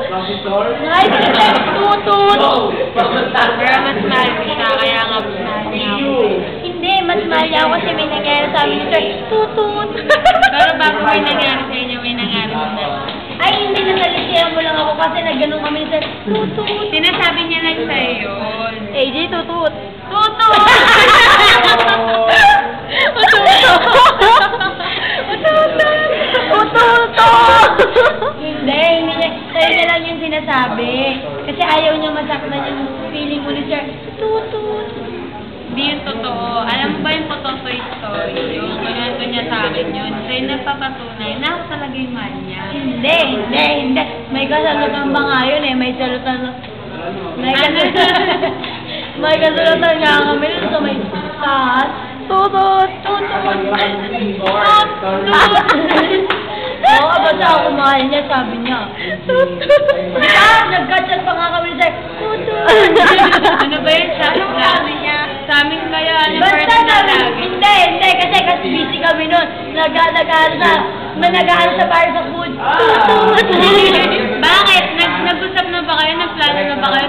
Ay, tutut! Pero mas mahal ko siya, kaya nga mas mahal niya ako. Hindi, mas mahal niya ako kasi may nangyari sa amin, sir. Tutut! Pero bago may nangyari sa inyo, may nangyari mo na. Ay, hindi, nasalisihan mo lang ako kasi nagganong kami, sir. Tutut! Sinasabi niya lang sa'yo yun. AJ, tutut! Tutut! Hindi niya. Sa'yo niya lang yung sinasabi. Kasi ayaw niya masaktan yung feeling mo ni sir. Tutut! Hindi yung totoo. Alam mo ba yung Pototoy story? Yung kunento niya sa akin yun. Sa'yo nagpapatunay na ako talaga yung mahal niya. Hindi. May kasalutan ba nga yun eh? May kasalutan. May kasalutan nga kami dun sa may taas. Tutut! Oo, basta ako mahal niya, sabi niya. Nagkachat pa nga kami sa tutut! Ano ba yun? Sabi niya. Sa amin kaya, Basta namin, hindi, kasi busy kami nun. Nag-aaral sa para sa food. Tutut! Bakit? Nag-usap na ba kayo? Nagplano na ba kayo